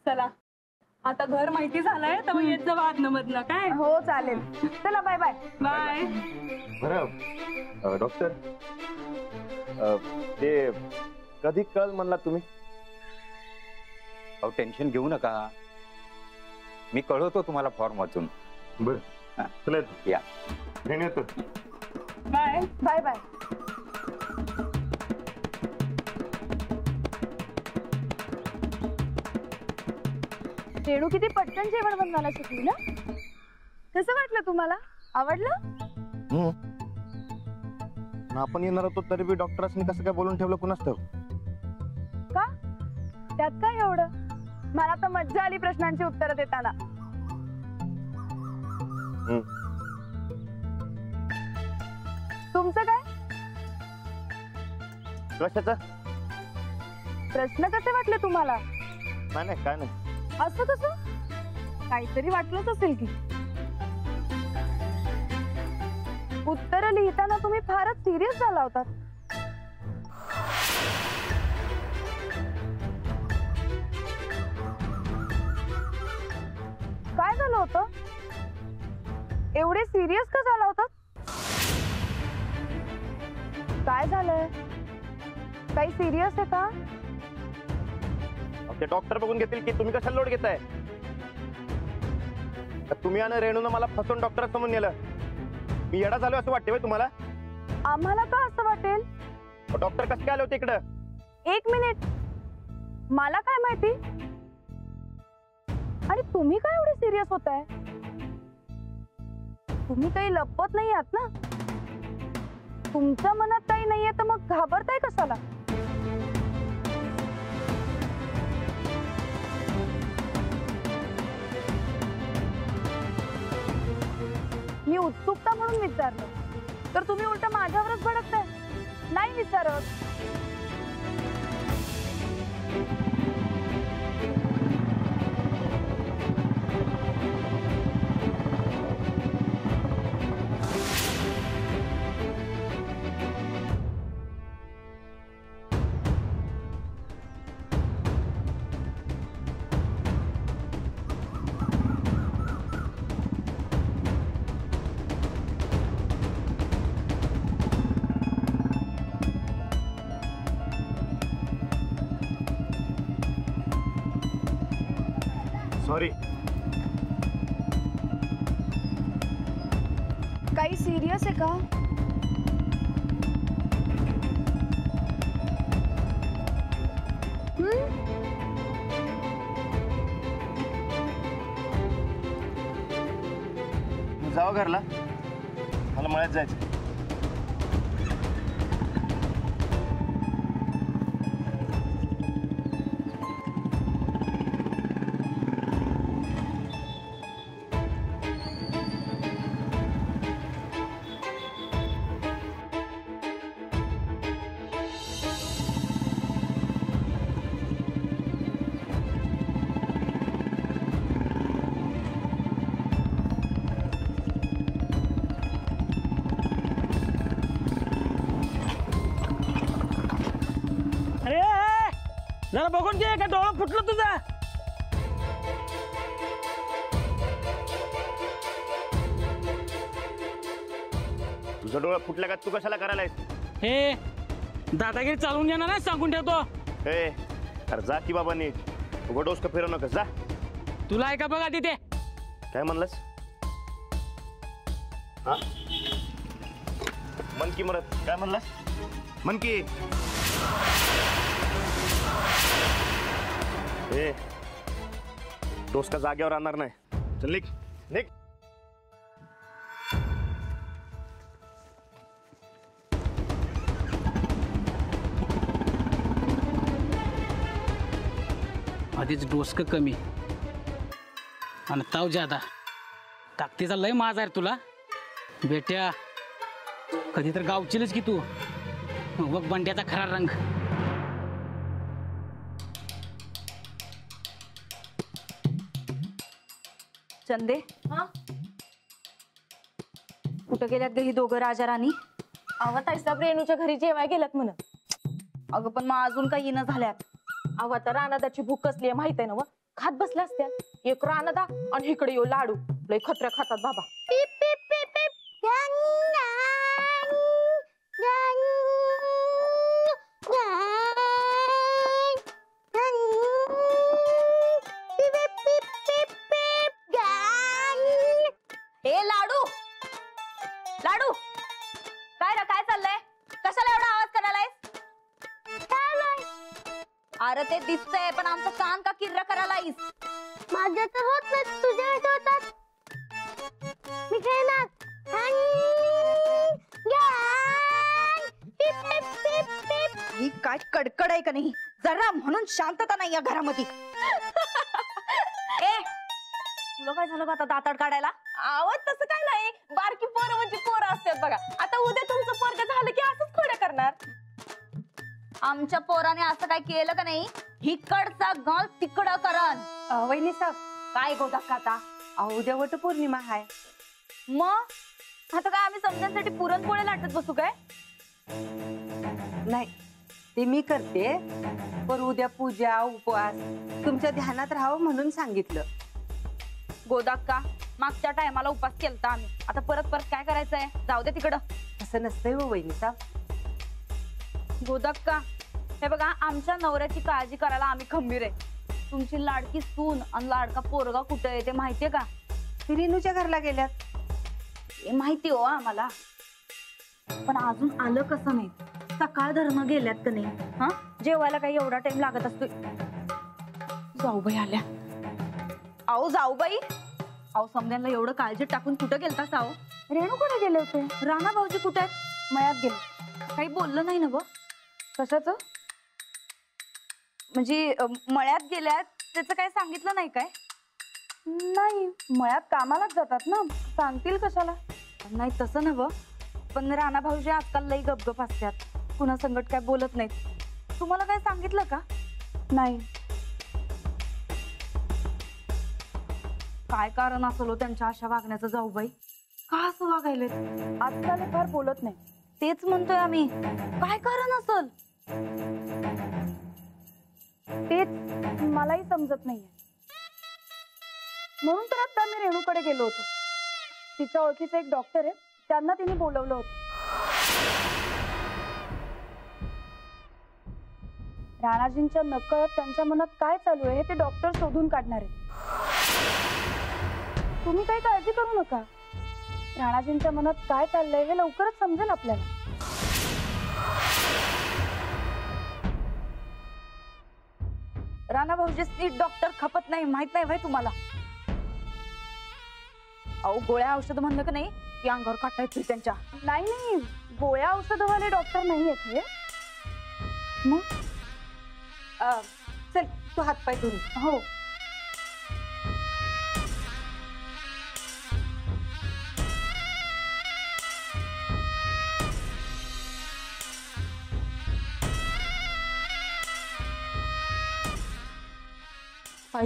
चला आता घर माहिती झालंय तर येत जा वादन मधनं काय. हो चालेल, चला बाय बाय. बाय. बरं डॉक्टर, ते कधी कळ म्हणला तुम्ही? अहो टेन्शन घेऊ नका, मी कळवतो तुम्हाला फॉर्म वाचून. बरं चला या. येतो. Bye bye bye. रेणू किती पटकन जेवण बनवायला शिकली ना. कसं वाटलं तुम्हाला? आवडलं? आपण येणार होतो तरी बी डॉक्टरांनी कसं काय बोलून ठेवलं कुणास ठाऊक. का? त्यात काय एवढं? मला तर मज्जा आली प्रश्नांची उत्तरं देताना. तुमचं काय? कशाचं? प्रश्न कसे वाटले तुम्हाला? नाही काय नाही. असं कसं? काहीतरी वाटलंच असेल की. उत्तर लिहिताना तुम्ही फारच सिरियस झाला होतात. काय झालं होतं? एवढे सिरियस का झाला होता? काय झालंय? काही सिरियस आहे का? ते डॉक्टर बघून घेतील की तुम्ही कशाला लोड घेताय? तुम्ही आणि रेणूनं मला फसवून डॉक्टर समोर नेलं. मी येडा झालो असं वाटते तुम्हाला? आम्हाला का असं वाटेल? डॉक्टर कसं काय आले होते इकडं? एक मिनिट, मला काय माहिती? आणि तुम्ही काय एवढे सिरियस होताय? तुम्ही काही लपवत नाही आहात ना? तुमच्या मनात काही नाहीये तर मग घाबरताय कशाला? मी उत्सुकता म्हणून विचारलं तर तुम्ही उलट माझ्यावरच भडकताय. नाही विचारत. सॉरी. काही सिरियस आहे का? जाऊ घरला, मला मळ्यात जायचं. जरा बघून घे, का डोळा फुटलं तुझा? तुझा डोळा फुटला का तू कशाला करायलायस? हे दादागिरी चालवून येणार नाही, सांगून ठेवतो. हे अरे जा की बाबा नीट. उघड डोस का फिरव नका. जा. तुला आहे का बघा तिथे? काय म्हणलास? हा मन की मरत. काय म्हणलास? मन की. ए डोस का जागेवर राहणार नाही. चल निघ निघ. आधीच डोसकं कमी आणि ताव जादा. ताकदीचा लय माज आहे तुला बेट्या. कधी तर गावचीलच की तू. बघ बंड्याचा खरा रंग. चंदे, कुठं गेल्यात ग ही दोघं राजा राणी? अहो ताईसाहेब रेणूच्या घरी जेवाय गेल्यात म्हण. अगं पण मग अजून काही येणं झाल्यात. अहो आता रानादाची भूक कसली आहे माहित आहे ना? खात बसल्या असत्या एक रानदा आणि इकडे येऊ लाडू लय खत्र्या खातात बाबा. ए लाडू लाडू काय रे काय चाललंय कशाला एवढा आवाज करायलाय अरे ते दिसतंय पण आमचं कान का किर्र करायलायस माझ्या तर होत नाही तुझ्या होतात मी खेळणार ही काय कडकड आहे का नाही जरा म्हणून शांतता नाही या घरामध्ये ए तुला काय झालं का आता दाताड काढायला आवड तसं काय नाही बारकी पोरं म्हणजे पोरं असतात बघा. आता उद्या तुमचं पोरग झालं की असंच खोड्या करणार. आमच्या पोराने असं काय केलं का नाही हिकडचा गळ तिकडं करण वहिनी साहेब काय गोदा खाता उद्या वट पौर्णिमा हाय. मग आता काय आम्ही समजांसाठी पुरणपोळ्या लाटत बसू काय नाही ते मी करते पण उद्या पूजा उपवास तुमच्या ध्यानात राहावं म्हणून सांगितलं. गोदाक्का मागच्या टायमाला उपास केलता आम्ही आता परत परत काय करायचंय जाऊ दे तिकडं असं नसतंय हो वहिनी साहेब. गोदाक्का हे बघा आमच्या नवऱ्याची काळजी करायला आम्ही खंबीर आहे. तुमची लाडकी सून आणि लाडका पोरगा कुठे आहे ते माहितीये का ती रेणूच्या घरला गेल्यात. हे माहिती हो आम्हाला पण अजून आलं कसं नाही सकाळ धर्म गेल्यात का नाही हा जेवायला काही एवढा टाइम लागत असतोय. जाऊबाई आल्या. अहो जाऊ बाई अहो समद्यांना एवढं काळजी टाकून कुठं गेलता साव रेणू कुठे गेले होते? राणा भाऊजी कुठे आहेत मळ्यात गेले. काही बोललं नाही ना ग कशाचं? म्हणजे मळ्यात गेल्यात त्याचं काय सांगितलं नाही काय नाही मळ्यात कामालाच जातात ना सांगतील कशाला. नाही तसं नव्ह पण राणा भाऊजी आजकाल लई गपगप असतात कुणा संकट काय बोलत नाहीत. तुम्हाला काय सांगितलं का नाही काय कारण असेल त्यांच्या अशा वागण्याचं जाऊ बाई का असं वागायले आजकाल हे फार बोलत नाही. तेच म्हणतोय आम्ही काय कारण असेल तेच मलाही समजत नाहीये. म्हणून तर आता मी रेणूकडे गेलो होतो. तिच्या ओळखीचा एक डॉक्टर आहे त्यांना तिने बोलवलं होतं. राणाजींच्या नकळत त्यांच्या मनात काय चालू आहे हे ते डॉक्टर शोधून काढणार आहेत. तुम्ही काही काळजी करू नका. राणाजींच्या मनात काय चाललंय हे लवकरच समजेल आपल्याला. राणा भाऊजी नीट डॉक्टर खपत नाही माहित नाही भाई तुम्हाला. अहो गोळ्या औषध म्हणलं का नाही की अंगावर काटा येतोय त्यांच्या. नाही नाही गोळ्या औषधवाले डॉक्टर नाही आहेत हे. मग चल तू हातपाय धुवून. हो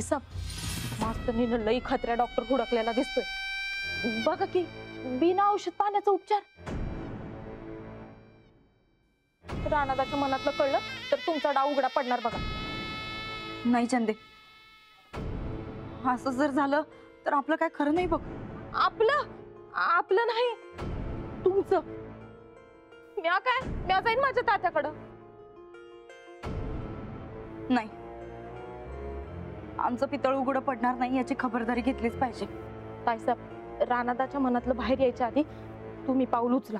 साहेब मास्तरनीनं लई खत्र्या डॉक्टर हुडकलेला दिसतोय बघा की बिना औषध पाण्याचा उपचार. राणादाच्या मनातलं कळलं तर तुमचा डाव उघडा पडणार बघा. नाही चंदे असं जर झालं तर आपलं काय खरं नाही बघ. आपलं नाही तुमचं. म्या जाईन माझ्या तात्याकडं. नाही आमचं पितळ उघडं पडणार नाही याची खबरदारी घेतलीच पाहिजे. ताईसाहेब राणादाच्या मनातलं बाहेर यायच्या आधी तुम्ही पाऊल उचला.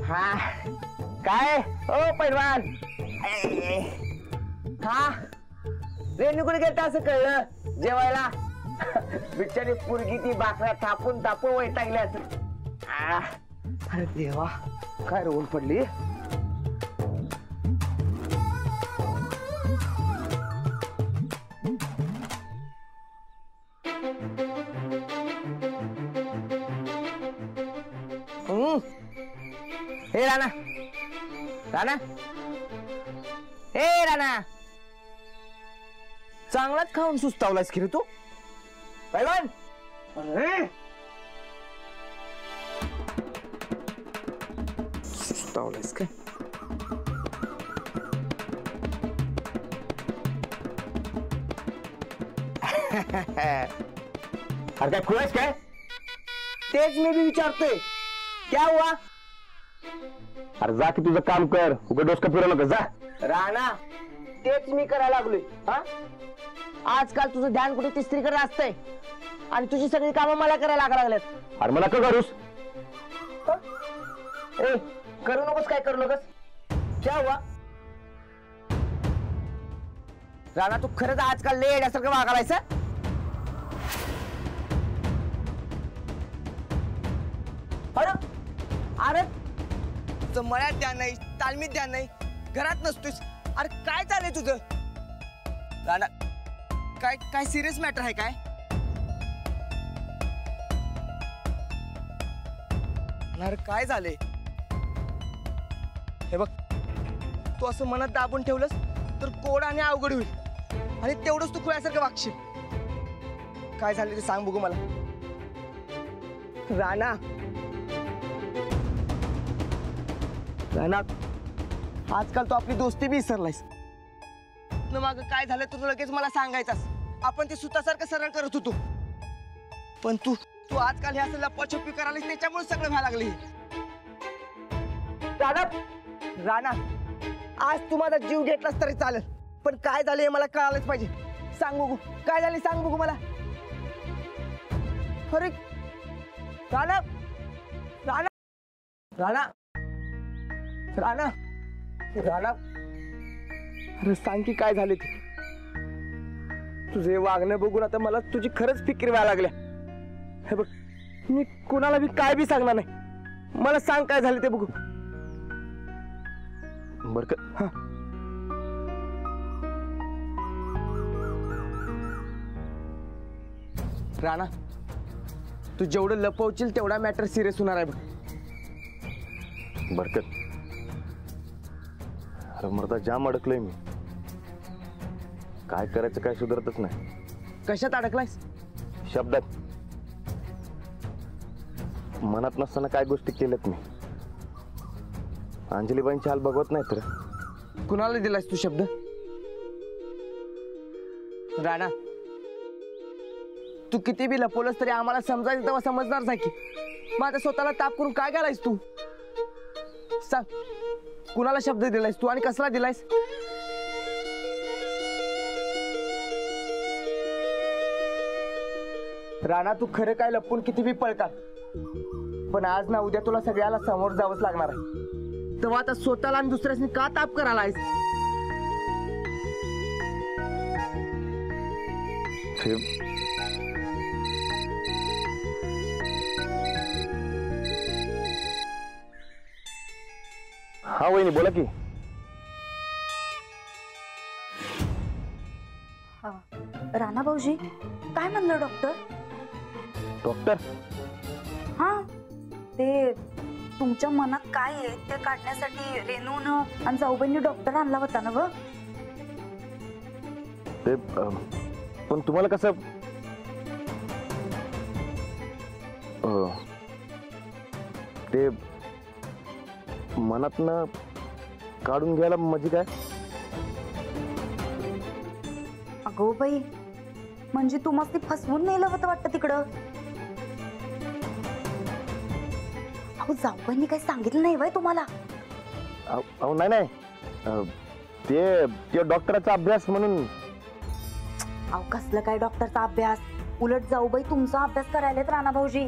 हा काय ओ पैलवान हा रेणू कुठे गेलता असं कळलं जेवायला. बिचारी पुरगी ती बाकऱ्या थापून तापून वैतागली असं. अरे देवा काय रोल पडली. हे राणा, राणा, हे राणा, चांगलाच खाऊन सुस्तावलास की रे तू. पैलवान, सुस्तावलास काय? अरे काय खुळायस काय? तेच मी भी विचारतोय. क्या हुआ? अरे जा की तुझं काम कर, उगा डोसका फिरवू नका जा. राणा, तेच मी करायला लागलोय. हा, आजकाल तुझं ध्यान कुठे तिसरीकडे असतंय आणि तुझी सगळी कामं मला करायला लागा लागल्यात. अरे मला का करूस? ए, करू नकोस, काय करू नकोस. क्या हुआ? राणा, तू खरंच आजकाल लय येण्यासारखं वागायलायस. अरे अरे, तुझं मळ्यात ध्यान नाही, तालमीत ध्यान नाही, घरात नसतोस. अरे काय चाललंय तुझं? राणा, काय काय सिरियस मॅटर आहे काय? अरे काय झालंय? हे बघ, तू असं मनात दाबून ठेवलंस तर कोड आणि अवघड होईल आणि तेवढंच तू खुळ्यासारखं वागशील. काय झालं ते सांग बघू मला. राणा, राणा, आजकाल तू आपली दोस्ती बी विसरलायस. माग काय झालं तुझं लगेच मला सांगायचास. आपण ते सुतासारखं सरळ करत होतो, पण तू तू आजकाल हे असं लपाछपी करायला त्याच्यामुळे सगळं व्हायला लागले. राणा, राणा, आज तू माझा जीव घेतलास तरी चालेल, पण काय झालं हे मला कळालंच पाहिजे. सांग बघू, काय झालं सांग बघू मला. अरे राणा, राणा, राणा, राणा, राणा, अरे सांग की काय झाले ते. तुझे वागणं बघून आता मला तुझी खरंच फिकीर व्हायला लागल्या. हे बघ, मी कुणाला बी काय बी सांगणार नाही. मला सांग काय झालं ते बघू. बर का? हा. राणा, तू जेवढं लपवशील तेवढा मॅटर सिरियस होणार आहे बघ. बरकत, अरे मर्दा जाम अडकलोय मी. काय करायचं काय सुधारतच नाही. कशात अडकलायस? शब्दात. मनात नसताना काय गोष्टी केल्यात मी. अंजलीबाईंची हाल बघवत नाही तर. कुणाला दिलायस तू शब्द? राणा, तू किती बी लपवलंस तरी आम्हाला समजायचं तेव्हा समजणारच आहे की. मग आता स्वतःला ताप करून काय करायस तू? सांग, कुणाला शब्द दिलायस तू आणि कसला दिलायस? राणा, तू खरं काय लपून किती बी पळका, पण आज ना उद्या तुला सगळ्याला समोर जावंच लागणार आहे. तेव्हा आता स्वतःला आणि दुसऱ्यानी का ताप करायलायस? हा वहिनी, बोला की. राणा भाऊजी, काय म्हणलं डॉक्टर? डॉक्टर? हा, ते तुमच्या मनात काय आहे ते काढण्यासाठी रेणून आणि जाऊबाईंनी डॉक्टर आणला होता ना व? ते पण तुम्हाला कसं ते मनातनं काढून घ्यायला म्हणजे काय? अगो बाई, म्हणजे तुम्हाला ती फसवून नेलं होतं वाटतं तिकडं. अहो, जाऊबाईंनी काही सांगितलं नाही वय तुम्हाला? अहो नाही नाही, ते डॉक्टरचा अभ्यास म्हणून. अहो, कसलं काय डॉक्टरचा अभ्यास? उलट जाऊबाई तुमचा अभ्यास करायलेत राणा भाऊजी.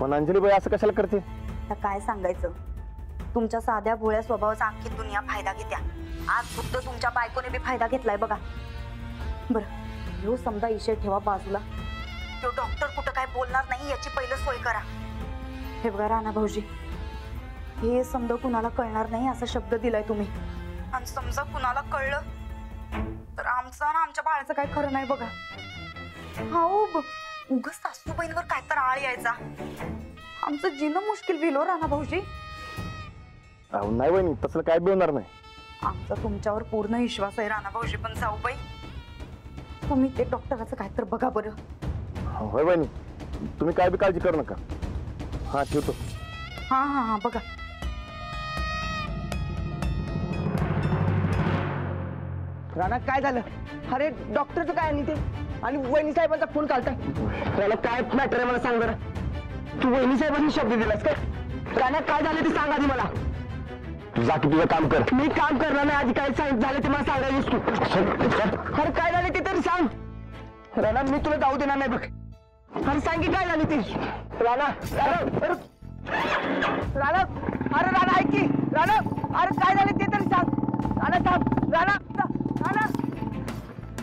पण अंजलीबाई असं कशाला करते? आता काय सांगायचं, तुमच्या साध्या भोळ्या स्वभावाचा अख्खी दुनिया फायदा घेत्या. आज फक्त तुमच्या बायकोने बी फायदा घेतलाय बघा. बरं, ह्यो समजा इशे ठेवा बाजूला. तो डॉक्टर कुठं काय बोलणार नाही याची पहिलं सोय करा. हे बघा राणा भाऊजी, हे समजा कुणाला कळणार नाही असा शब्द दिलाय तुम्ही, आणि समजा कुणाला कळलं तर आमचं आणि आमच्या बाळाचं काय खरं नाही बघा. हो, उगाच सासूबाईंवर काय तर आळ यायचा. आमचं जीणं मुश्किल गेलो राणा भाऊजी. अहो नाही वहिनी, तसलं काय बी होणार नाही. आमचा तुमच्यावर पूर्ण विश्वास आहे राणा भाऊजी, पण जाऊबाई तुम्ही ते डॉक्टराचं काय तर बघा बरं. होय वहिनी, तुम्ही काय बी काळजी करू नका. हा ठेवतो. हा हा हा बघा. राणा काय झालं? अरे डॉक्टरचं काय आणि ते आणि वहिनी साहेबांचा फोन काढताय. त्याला काय मॅटर आहे मला सांग बरं. तू वहिनी साहेबांनी शब्द दिलास का? राणा काय झालं ते सांग आधी मला. तू जा की तुझं काम कर. मी काम करणार नाही. आधी काय झालं ते मला सांगायला तू. अरे काय झालं ते तरी सांग. राणा मी तुला जाऊ देणार नाही बघ. अरे सांग की काय झालं ते. राणा राणा राणा अरे राणा ऐक की. राणा अरे काय झालं ते तरी सांग. राणा थांब. राणा राणा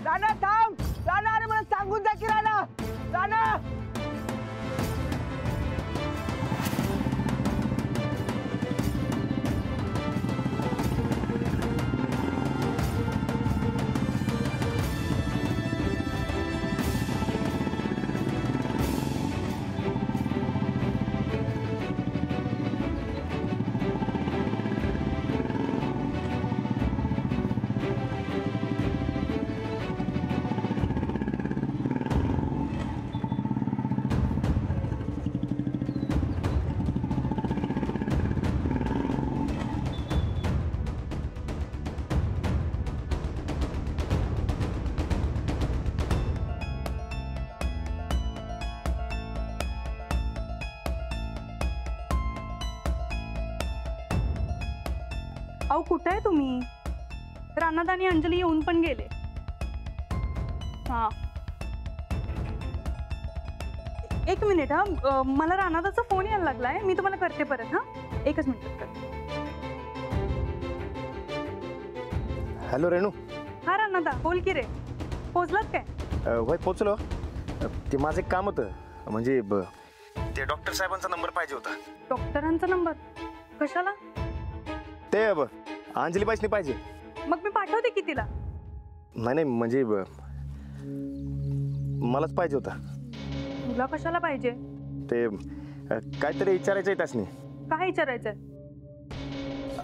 राणा थांब. राणा अरे मला सांगून जा की. राणा राणा अहो कुठे आहे तुम्ही? रानात आणि अंजली येऊन पण गेले. हा एक मिनिट. हा मला रानादाचा फोन यायला लागलाय, मी तुम्हाला करते परत. हा एकच मिनिट. हॅलो रेणू. हा रानादा बोल की रे, पोचलात काय? होय पोचलो. ते माझं एक काम होतं, म्हणजे ते डॉक्टर साहेबांचा नंबर पाहिजे होता. डॉक्टरांचा नंबर कशाला? ते अंजली बाईसनी पाहिजे. मग मी पाठवते की तिला. नाही नाही म्हणजे मलाच पाहिजे होता. तुला कशाला पाहिजे? ते काहीतरी विचारायचं आहे त्यासनी. काय विचारायचंय?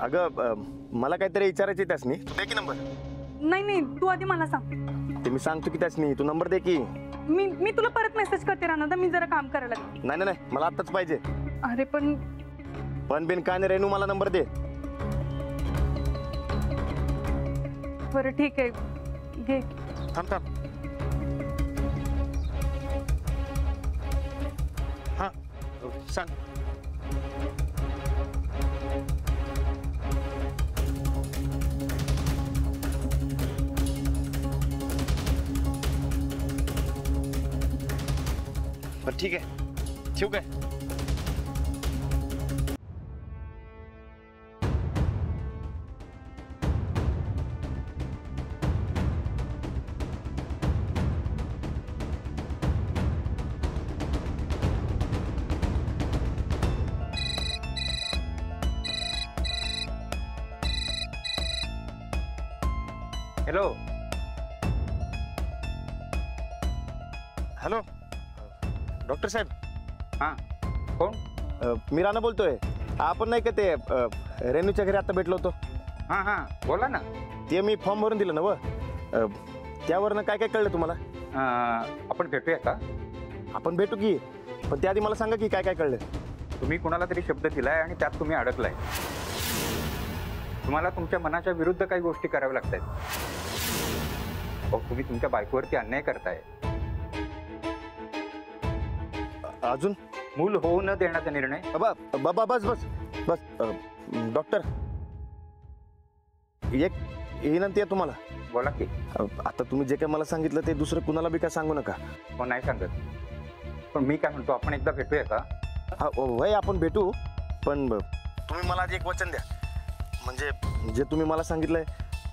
अगं मला काहीतरी विचारायचं आहे त्यासनी. तू दे की नंबर. नाही नाही तू आधी मला सांग. ते मी सांगतो की त्यासनी, तू नंबर दे की. मी तुला परत मेसेज करते रानादा, मी जरा काम करायला लागले. नाही नाही मला आत्ताच पाहिजे. अरे पण बिन काय नाही रेणू, मला नंबर दे. बरं ठीक आहे घे. थांब थांब. हा सांग. बरं ठीक आहे, ठेवू काय? हॅलो. हॅलो डॉक्टर साहेब. हां कोण? मी राणा बोलतोय. आपण नाही का ते रेणूच्या घरी आता भेटलो होतो. हां हां बोला ना. ते मी फॉर्म भरून दिलं ना व, त्यावरनं काय काय कळलं तुम्हाला? आपण भेटूया का? आपण भेटू की, पण त्याआधी मला सांगा की काय काय कळलं. तुम्ही कुणाला तरी शब्द दिलाय आणि त्यात तुम्ही अडकलाय. तुम्हाला तुमच्या मनाच्या विरुद्ध काही गोष्टी कराव्या लागत आहेत. तुम्ही तुमच्या बायकोवरती अन्याय करताय. अजून मूल होऊ न देण्याचा निर्णय. बाबा बस बस बस. डॉक्टर एक विनंती आहे तुम्हाला. बोला की. आता तुम्ही जे काय मला सांगितलं ते दुसरं कुणाला बी काय सांगू नका. हो नाही सांगत, पण मी काय म्हणतो आपण एकदा भेटूया का? हा वय आपण भेटू, पण तुम्ही मला आधी एक वचन द्या, म्हणजे जे तुम्ही मला सांगितलंय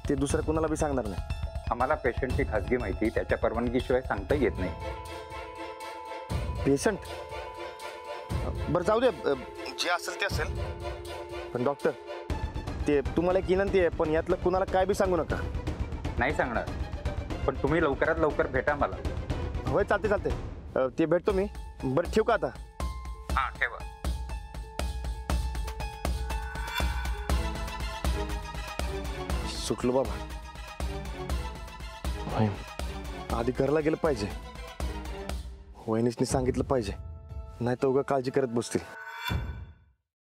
ते दुसरं कुणाला बी सांगणार नाही. आम्हाला पेशंटची खाजगी माहिती त्याच्या परवानगीशिवाय सांगता येत नाही. पेशंट बरं जाऊ दे, जे असेल ते असेल. पण डॉक्टर ते तुम्हाला एक विनंती आहे, पण यातलं कुणाला काय बी सांगू नका. नाही सांगणार, पण तुम्ही लवकरात लवकर भेटा मला. होय चालते चालते, ते भेटतो मी. बरं ठेवू का आता? हां ठेवा. सुटलो बाबा. होय, आधी घरला गेलं पाहिजे. वहिनीसनी सांगितलं पाहिजे, नाही तर उगा काळजी करत बसतील.